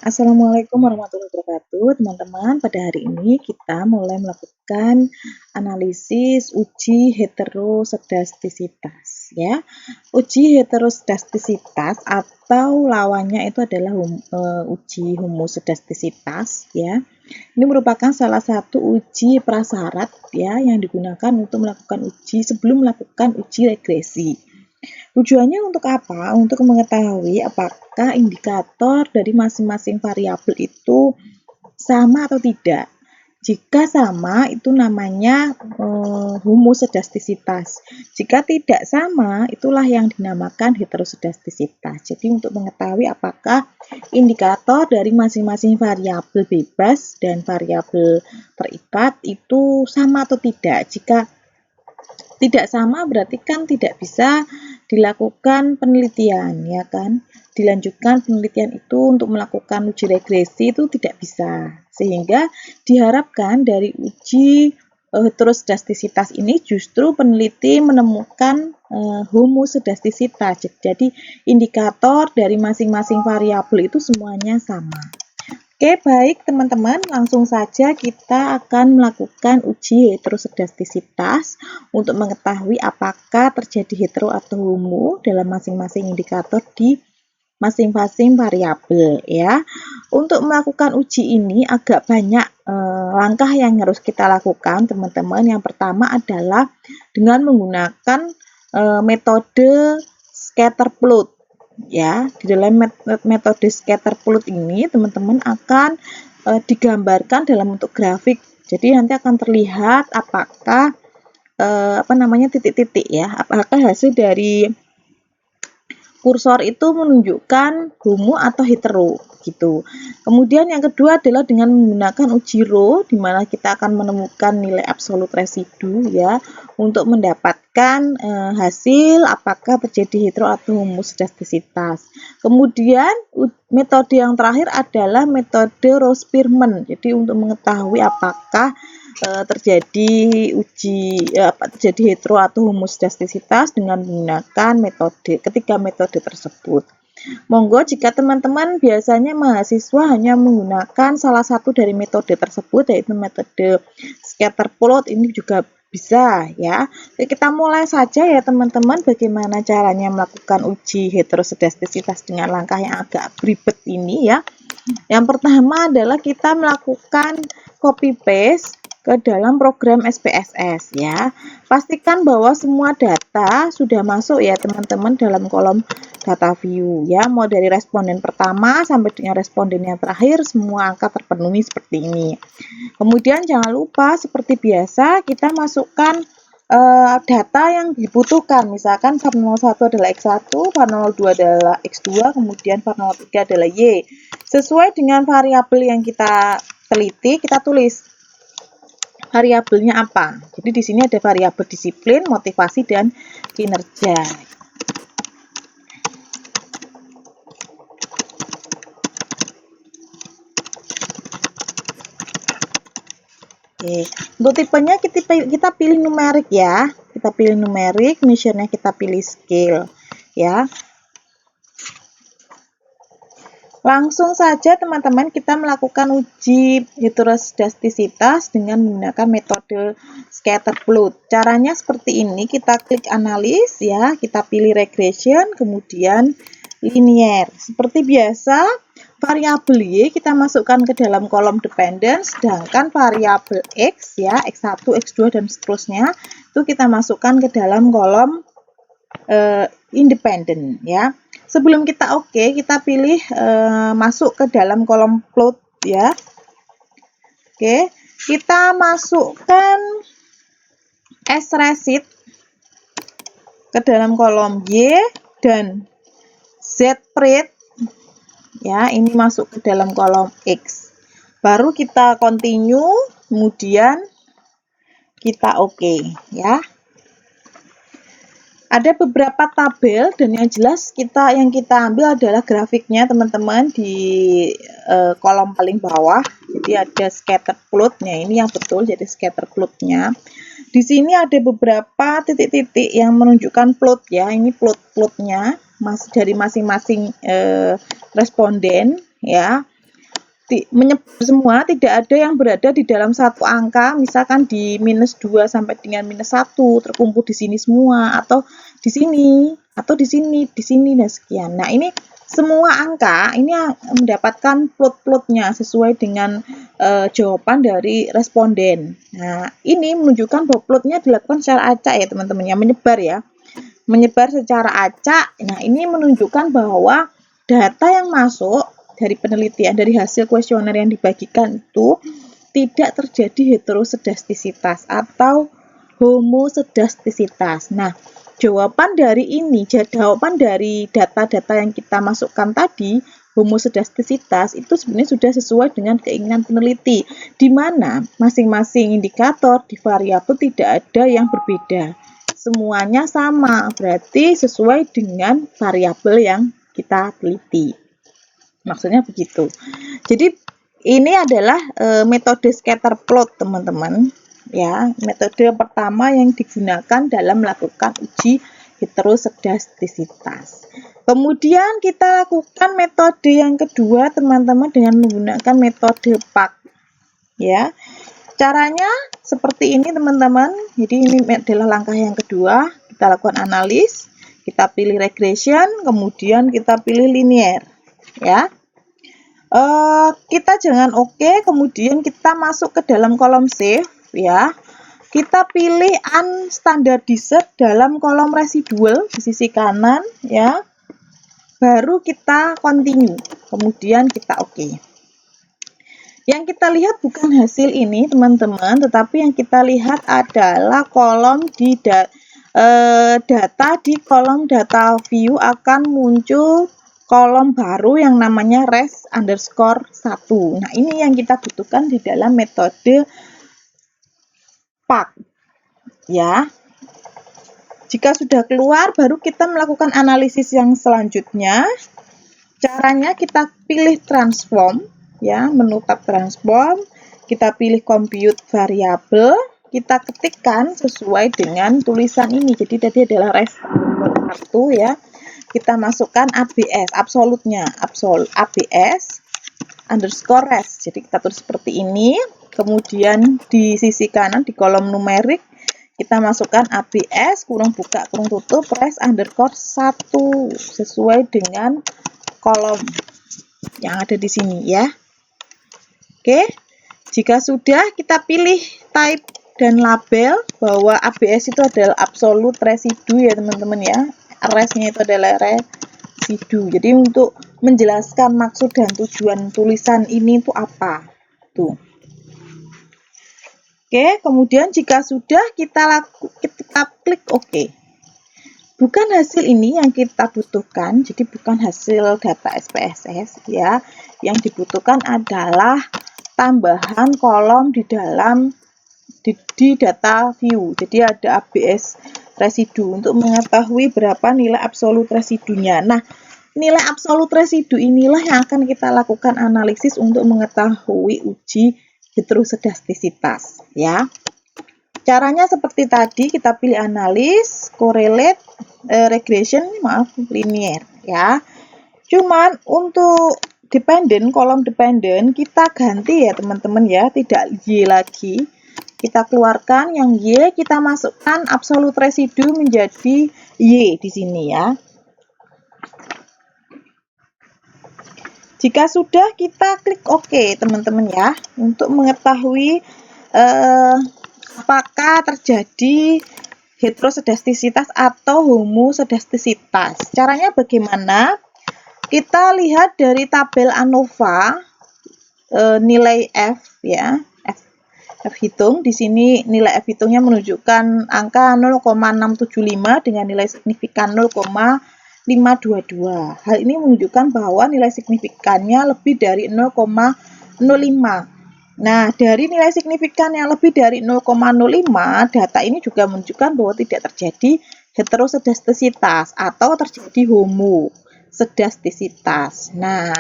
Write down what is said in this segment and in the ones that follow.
Assalamualaikum warahmatullahi wabarakatuh, teman-teman. Pada hari ini kita mulai melakukan analisis uji heterosedastisitas, ya. Uji heterosedastisitas atau lawannya itu adalah uji homosedastisitas, ya. Ini merupakan salah satu uji prasyarat, ya, yang digunakan untuk melakukan uji sebelum melakukan uji regresi. Tujuannya untuk apa? Untuk mengetahui apakah indikator dari masing-masing variabel itu sama atau tidak. Jika sama, itu namanya homosedastisitas. Jika tidak sama, itulah yang dinamakan heterosedastisitas. Jadi untuk mengetahui apakah indikator dari masing-masing variabel bebas dan variabel terikat itu sama atau tidak. Jika tidak sama berarti kan tidak bisa dilakukan penelitian, ya kan? Dilanjutkan penelitian itu untuk melakukan uji regresi itu tidak bisa. Sehingga diharapkan dari uji heterosedastisitas ini justru peneliti menemukan homosedastisitas. Jadi indikator dari masing-masing variabel itu semuanya sama. Oke, baik teman-teman, langsung saja kita akan melakukan uji heterosedastisitas untuk mengetahui apakah terjadi hetero atau homo dalam masing-masing indikator di masing-masing variabel, ya. Untuk melakukan uji ini agak banyak langkah yang harus kita lakukan, teman-teman. Yang pertama adalah dengan menggunakan metode scatter plot. Ya, di dalam metode scatter plot ini teman-teman akan digambarkan dalam bentuk grafik. Jadi nanti akan terlihat apakah titik-titik, ya, apakah hasil dari kursor itu menunjukkan homo atau hetero gitu. Kemudian yang kedua adalah dengan menggunakan uji row, di mana kita akan menemukan nilai absolut residu, ya, untuk mendapatkan hasil apakah terjadi hetero atau homosedastisitas. Kemudian metode yang terakhir adalah metode Rowe-Spearman. Jadi untuk mengetahui apakah terjadi hetero atau homosedastisitas dengan menggunakan ketiga metode tersebut. Monggo jika teman-teman biasanya mahasiswa hanya menggunakan salah satu dari metode tersebut, yaitu metode scatter plot, ini juga bisa, ya. Kita mulai saja ya teman-teman, bagaimana caranya melakukan uji heterosedastisitas dengan langkah yang agak ribet ini, ya. Yang pertama adalah kita melakukan copy paste ke dalam program SPSS, ya. Pastikan bahwa semua data sudah masuk ya teman-teman dalam kolom data view, ya. Mau dari responden pertama sampai dengan responden yang terakhir semua angka terpenuhi seperti ini. Kemudian jangan lupa seperti biasa kita masukkan data yang dibutuhkan. Misalkan var 01 adalah X1, var 02 adalah X2, kemudian var 03 adalah Y. Sesuai dengan variabel yang kita teliti, kita tulis variabelnya apa. Jadi di sini ada variabel disiplin, motivasi, dan kinerja. Oke, untuk tipenya kita pilih numerik, ya. Kita pilih numerik, measure-nya kita pilih scale, ya. Langsung saja teman-teman kita melakukan uji heterosedastisitas dengan menggunakan metode scatter plot. Caranya seperti ini, kita klik analis, ya, kita pilih regression, kemudian linear. Seperti biasa, variabel Y kita masukkan ke dalam kolom dependent, sedangkan variabel X, ya, X1, X2 dan seterusnya itu kita masukkan ke dalam kolom independent, ya. Sebelum kita kita pilih masuk ke dalam kolom plot, ya. Oke, kita masukkan sRecit ke dalam kolom Y dan zPrint, ya, ini masuk ke dalam kolom X. Baru kita continue, kemudian kita ya. Ada beberapa tabel dan yang jelas yang kita ambil adalah grafiknya teman-teman di kolom paling bawah. Jadi ada scatter plotnya, ini yang betul, jadi scatter plotnya. Di sini ada beberapa titik-titik yang menunjukkan plot, ya. Ini plot-plotnya dari masing-masing responden, ya. menyebar semua, tidak ada yang berada di dalam satu angka, misalkan di -2 sampai dengan -1 terkumpul di sini semua, atau di sini, atau di sini, dan sekian. Nah, ini semua angka ini mendapatkan plot-plotnya sesuai dengan jawaban dari responden. Nah, ini menunjukkan bahwa plotnya dilakukan secara acak ya teman-teman, ya, menyebar ya. Menyebar secara acak. Nah, ini menunjukkan bahwa data yang masuk dari penelitian, dari hasil kuesioner yang dibagikan itu tidak terjadi heterosedastisitas atau homosedastisitas. Nah, jawaban dari data-data yang kita masukkan tadi, homosedastisitas, itu sebenarnya sudah sesuai dengan keinginan peneliti, di mana masing-masing indikator di variabel tidak ada yang berbeda. Semuanya sama, berarti sesuai dengan variabel yang kita teliti. Maksudnya begitu. Jadi ini adalah metode scatter plot, teman-teman. Ya, metode pertama yang digunakan dalam melakukan uji heterosedastisitas. Kemudian kita lakukan metode yang kedua, teman-teman, dengan menggunakan metode PAC. Ya. Caranya seperti ini, teman-teman. Jadi ini adalah langkah yang kedua. Kita lakukan analis, kita pilih regression, kemudian kita pilih linear. Ya. Kita jangan oke, kemudian kita masuk ke dalam kolom save, ya. Kita pilih unstandardized dalam kolom residual di sisi kanan, ya. Baru kita continue, kemudian kita oke. Yang kita lihat bukan hasil ini, teman-teman, tetapi yang kita lihat adalah kolom di data di kolom data view akan muncul kolom baru yang namanya res_1. Nah, ini yang kita butuhkan di dalam metode PAC. Ya. Jika sudah keluar, baru kita melakukan analisis yang selanjutnya. Caranya kita pilih transform, ya, menu tab transform, kita pilih compute variable, kita ketikkan sesuai dengan tulisan ini. Jadi tadi adalah res_1, ya. Kita masukkan ABS, absolutnya, ABS underscore res. Jadi kita tulis seperti ini. Kemudian di sisi kanan di kolom numerik kita masukkan ABS kurung buka kurung tutup res_1 sesuai dengan kolom yang ada di sini, ya. Oke. Jika sudah, kita pilih type dan label bahwa ABS itu adalah absolute residue, ya teman-teman, ya. Resnya itu adalah residu. Jadi untuk menjelaskan maksud dan tujuan tulisan ini itu apa? Tuh. Oke, kemudian jika sudah kita klik OK. Bukan hasil ini yang kita butuhkan, jadi bukan hasil data SPSS, ya. Yang dibutuhkan adalah tambahan kolom di dalam di data view. Jadi ada ABS residu untuk mengetahui berapa nilai absolut residunya. Nah, nilai absolut residu inilah yang akan kita lakukan analisis untuk mengetahui uji heterosedastisitas, ya. Caranya seperti tadi, kita pilih analis, correlate, regression, linear, ya. Cuman untuk dependent, kolom dependent kita ganti ya teman-teman, ya, tidak Y lagi. Kita keluarkan yang Y, kita masukkan absolute residue menjadi Y di sini, ya. Jika sudah, kita klik OK, teman-teman, ya, untuk mengetahui apakah terjadi heterosedastisitas atau homosedastisitas. Caranya bagaimana? Kita lihat dari tabel ANOVA nilai F, ya. F hitung, di sini nilai F hitungnya menunjukkan angka 0,675 dengan nilai signifikan 0,522. Hal ini menunjukkan bahwa nilai signifikannya lebih dari 0,05. Nah, dari nilai signifikan yang lebih dari 0,05, data ini juga menunjukkan bahwa tidak terjadi heterosedastisitas atau terjadi homosedastisitas. Nah,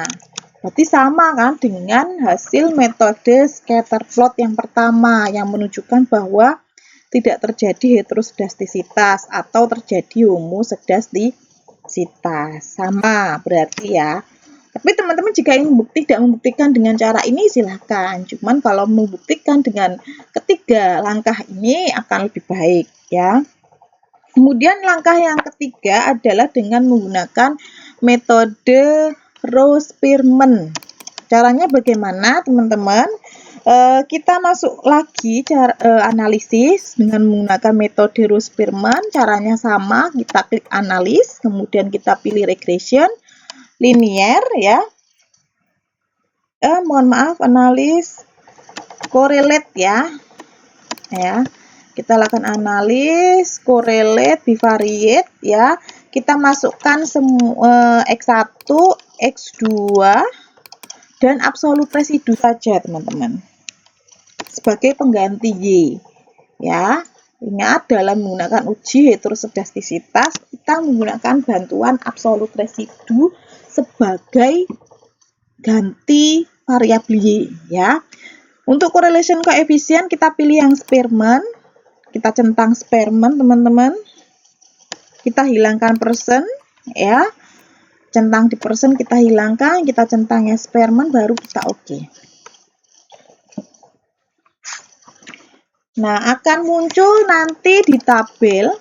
berarti sama kan dengan hasil metode scatter plot yang pertama yang menunjukkan bahwa tidak terjadi heterosedastisitas atau terjadi homosedastisitas. Sama berarti, ya. Tapi teman-teman jika ingin tidak membuktikan dengan cara ini silahkan. Cuman kalau membuktikan dengan ketiga langkah ini akan lebih baik ya. Kemudian langkah yang ketiga adalah dengan menggunakan metode Rose-Spearman. Caranya bagaimana teman-teman? Kita masuk lagi analisis dengan menggunakan metode Rose-Spearman. Caranya sama, kita klik analis, kemudian kita pilih regression linear ya. Mohon maaf, analis correlate ya. Kita lakukan analis correlate bivariate ya. Kita masukkan semua X1, X2 dan absolut residu saja teman-teman sebagai pengganti Y ya. Ingat, dalam menggunakan uji heterosedastisitas kita menggunakan bantuan absolut residu sebagai ganti variabel Y ya. Untuk correlation coefficient kita pilih yang Spearman. Kita centang Spearman teman-teman. Kita hilangkan persen ya. Centang di persen kita hilangkan, kita centang yang Spearman baru kita oke. Nah, akan muncul nanti di tabel.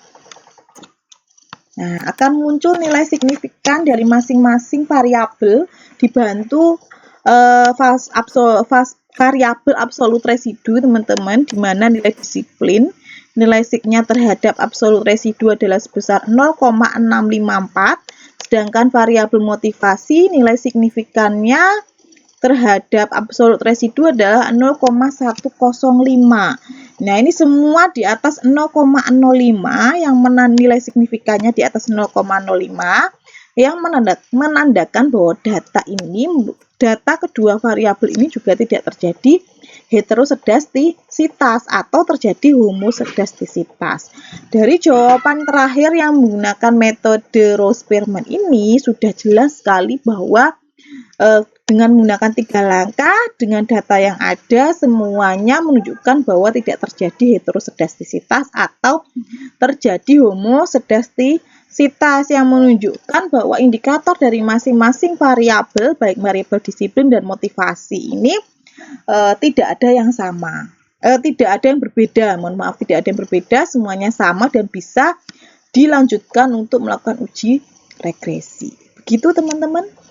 Nah, akan muncul nilai signifikan dari masing-masing variabel dibantu variabel absolut residu teman-teman, di mana nilai disiplin, nilai signya terhadap absolut residu adalah sebesar 0,654, sedangkan variabel motivasi nilai signifikannya terhadap absolut residu adalah 0,105. Nah, ini semua di atas 0,05 yang nilai signifikannya di atas 0,05 yang menandakan bahwa data kedua variabel ini juga tidak terjadi heterosedastisitas atau terjadi homosedastisitas. Dari jawaban terakhir yang menggunakan metode Rose-Spearman ini sudah jelas sekali bahwa dengan menggunakan 3 langkah dengan data yang ada semuanya menunjukkan bahwa tidak terjadi heterosedastisitas atau terjadi homosedastisitas yang menunjukkan bahwa indikator dari masing-masing variabel baik variabel disiplin dan motivasi ini tidak ada yang sama. Tidak ada yang berbeda, mohon maaf, tidak ada yang berbeda, semuanya sama dan bisa dilanjutkan untuk melakukan uji regresi. Begitu teman-teman.